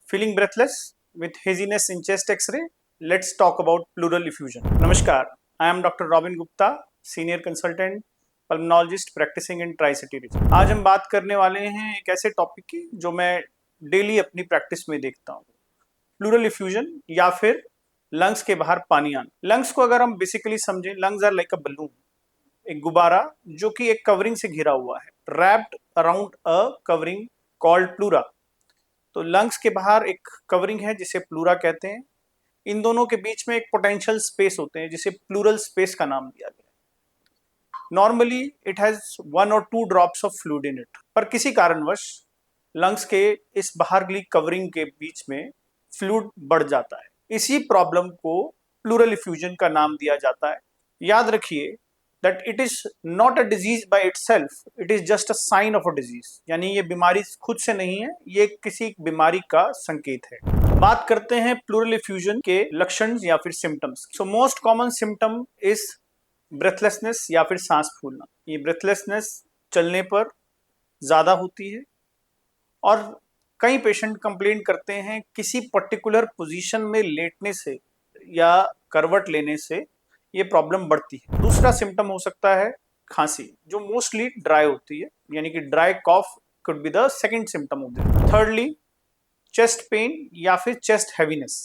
Feeling breathless with haziness in chest X-ray? Let's talk about pleural effusion. नमस्कार, I am Dr. Robin Gupta, Senior Consultant, Pulmonologist practicing in Tri-City region. आज हम बात करने वाले हैं एक ऐसे टॉपिक की जो मैं डेली अपनी प्रैक्टिस में देखता हूँ, प्लूरल इफ्यूजन या फिर लंग्स के बाहर पानी आना। लंग्स को अगर हम बेसिकली समझें, lungs are like a balloon, एक गुब्बारा जो कि एक कवरिंग से घिरा हुआ है, wrapped around a covering called pleura. तो लंग्स के बाहर एक कवरिंग है जिसे प्लूरा कहते हैं। इन दोनों के बीच में एक पोटेंशियल स्पेस होते हैं जिसे प्लूरल स्पेस का नाम दिया गया है। Normally it has 1 or 2 drops of fluid in it, पर किसी कारणवश लंग्स के इस बाहरली कवरिंग के बीच में फ्लूइड बढ़ जाता है। इसी प्रॉब्लम को प्लूरल इफ्यूजन का नाम दिया जाता है। याद रखिए that it is not a disease by itself, it is just a sign of a disease। यानी ये बीमारी खुद से नहीं है, ये किसी बीमारी का संकेत है। बात करते हैं प्लूरल इफ्यूजन के लक्षण या फिर symptoms. So most common symptom is breathlessness या फिर सांस फूलना। ये ब्रेथलेसनेस चलने पर ज्यादा होती है और कई पेशेंट कंप्लेंट करते हैं किसी पर्टिकुलर पोजीशन में लेटने से या करवट लेने से ये प्रॉब्लम बढ़ती है। दूसरा सिम्टम हो सकता है खांसी, जो मोस्टली ड्राई होती है, यानी कि dry cough could be the second symptom of this. Thirdly chest pain या फिर chest heaviness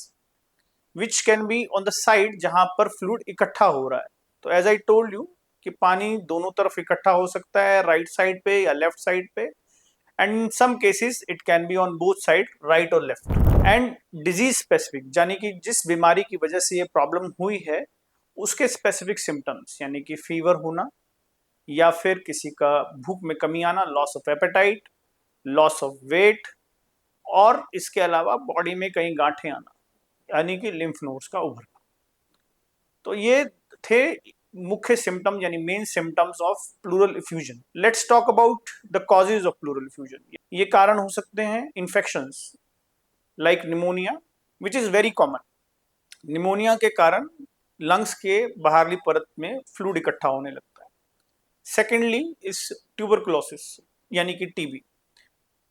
which can be on the side जहां पर फ्लूइड इकट्ठा हो रहा है। तो एज आई टोल्ड यू कि पानी दोनों तरफ इकट्ठा हो सकता है, राइट साइड पे या लेफ्ट साइड पे, and in some cases it can be on both side, right और लेफ्ट। एंड डिजीज स्पेसिफिक, यानी कि जिस बीमारी की वजह से ये प्रॉब्लम हुई है उसके स्पेसिफिक सिम्टम्स, यानी कि फीवर होना या फिर किसी का भूख में कमी आना, loss of appetite, loss of weight, और इसके अलावा बॉडी में कहीं गांठें आना, यानी कि लिम्फ नोड्स का उभरना। तो ये थे मुख्य सिम्टम यानी main symptoms of pleural effusion. Let's talk about the causes of pleural effusion. ये कारण हो सकते हैं infections like pneumonia which is very common. Pneumonia के कारण लंग्स के बाहरली परत में फ्लूइड इकट्ठा होने लगता है। सेकेंडली इज ट्यूबरकुलोसिस यानी कि टीबी।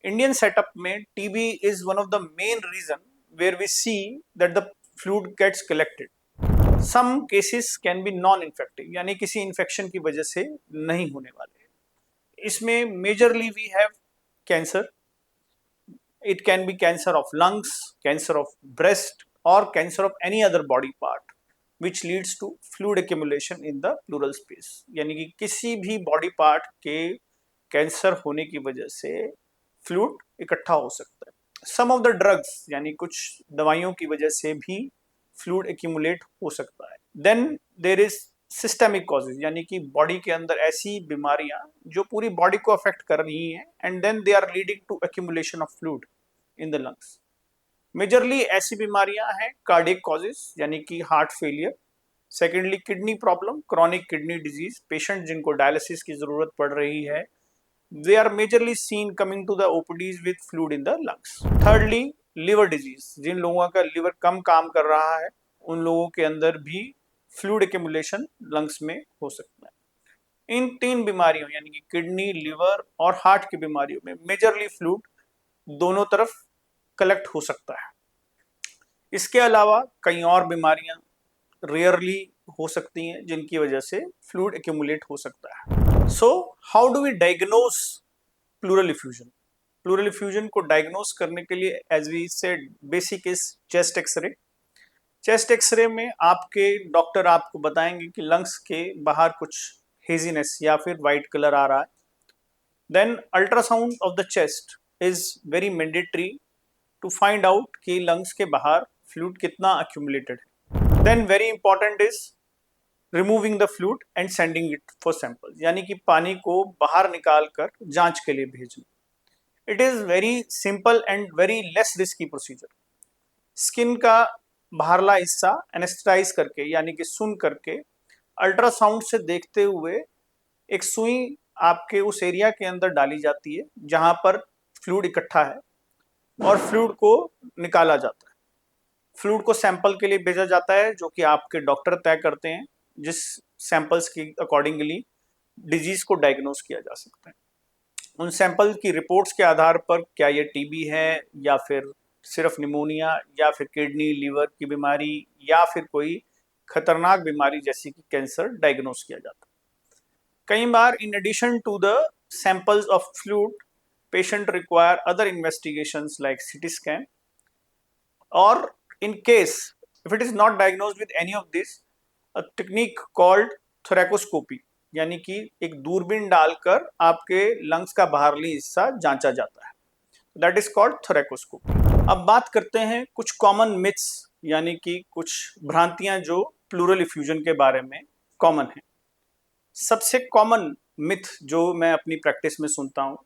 इंडियन सेटअप में TB is one of the main reason where we see that the fluid gets collected. Some cases can be non infective, यानी किसी इन्फेक्शन की वजह से नहीं होने वाले। इसमें majorly we have cancer. It can be cancer of lungs, cancer of breast और cancer of any other body part which leads to fluid accumulation in the pleural space। यानी कि किसी भी बॉडी पार्ट के कैंसर होने की वजह से फ्लूइड इकट्ठा हो सकता है। सम ऑफ द ड्रग्स यानी कुछ दवाइयों की वजह से भी फ्लूइड एक्यूमुलेट हो सकता है। Then there is systemic causes, यानी कि बॉडी के अंदर ऐसी बीमारियां जो पूरी बॉडी को अफेक्ट कर रही हैं and then they are leading to accumulation of fluid in the lungs. Majorly ऐसी बीमारियां हैं कार्डियक कॉजेज, यानी कि heart failure. Secondly kidney problem, chronic kidney disease, patient जिनको डायलिसिस की जरूरत पड़ रही है, they are majorly seen coming to the OPDs with fluid in the lungs. Thirdly liver disease, जिन लोगों का लिवर कम काम कर रहा है उन लोगों के अंदर भी फ्लूइड एक्यूमुलेशन लंग्स में हो सकता है। इन तीन बीमारियों यानी कि किडनी, लिवर और हार्ट की बीमारियों में मेजरली फ्लूइड दोनों तरफ कलेक्ट हो सकता है। इसके अलावा कई और बीमारियां रेयरली हो सकती हैं जिनकी वजह से फ्लूइड एक्यूमुलेट हो सकता है। So how do we diagnose pleural effusion? Pleural effusion को डायग्नोज करने के लिए as we said basic is chest x-ray. Chest x-ray में आपके डॉक्टर आपको बताएंगे कि लंग्स के बाहर कुछ हेजीनेस या फिर वाइट कलर आ रहा है। Then ultrasound of the chest is very mandatory to find out कि लंग्स के बाहर फ्लूइड कितना अक्यूमुलेटेड है। Then very important is removing the fluid and sending it for sample, यानी कि पानी को बाहर निकाल कर जांच के लिए भेजना। It is very simple and very less risky procedure. Skin का बाहरला हिस्सा एनेस्थेटाइज करके यानी कि सुन करके अल्ट्रासाउंड से देखते हुए एक सुई आपके उस एरिया के अंदर डाली जाती है जहां पर फ्लूइड इकट्ठा है और फ्लूइड को निकाला जाता है। फ्लूइड को सैंपल के लिए भेजा जाता है जो कि आपके डॉक्टर तय करते हैं, जिस सैंपल्स की अकॉर्डिंगली डिजीज को डायग्नोज किया जा सकता है। उन सैंपल की रिपोर्ट्स के आधार पर क्या ये टीबी है या फिर सिर्फ निमोनिया या फिर किडनी लीवर की बीमारी या फिर कोई खतरनाक बीमारी जैसे कि कैंसर डायग्नोस किया जाता है। कई बार in addition to the samples of fluid patient require other investigations like CT scan, और in case if it is not diagnosed with any of this, a technique called thoracoscopy, यानी कि एक दूरबीन डालकर आपके लंग्स का बाहरली हिस्सा जांचा जाता है, दैट इज कॉल्ड थोरैकोस्कोपी। अब बात करते हैं कुछ कॉमन मिथ्स, यानी कि कुछ भ्रांतियां जो प्लूरल इफ्यूजन के बारे में कॉमन है। सबसे कॉमन मिथ जो मैं अपनी प्रैक्टिस में सुनता हूँ,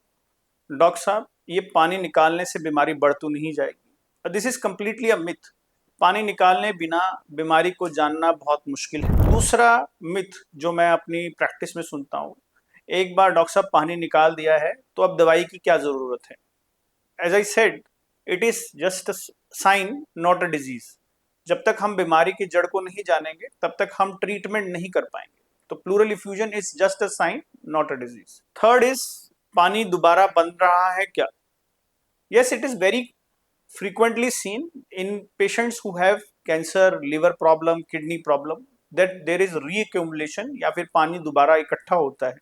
डॉक्टर साहब ये पानी निकालने से बीमारी बढ़ तो नहीं जाएगी? This is completely a myth. पानी निकालने बिना बीमारी को जानना बहुत मुश्किल है। दूसरा मिथ जो मैं अपनी प्रैक्टिस में सुनता हूँ, एक बार डॉक्टर साहब पानी निकाल दिया है तो अब दवाई की क्या जरूरत है? As I said, it is just a sign not a disease. जब तक हम बीमारी की जड़ को नहीं जानेंगे तब तक हम ट्रीटमेंट नहीं कर पाएंगे। तो pleural effusion is just a sign not a disease. Third is, पानी दोबारा बन रहा है क्या? Yes, it is very frequently seen in patients who have cancer, liver problem, kidney problem, that there is reaccumulation या फिर पानी दोबारा इकट्ठा होता है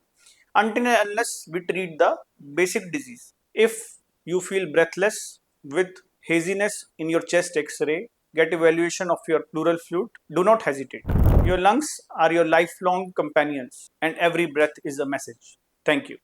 until and unless we treat the basic disease. If you feel breathless with haziness in your chest X-ray, get evaluation of your pleural fluid. Do not hesitate. Your lungs are your lifelong companions, and every breath is a message. Thank you.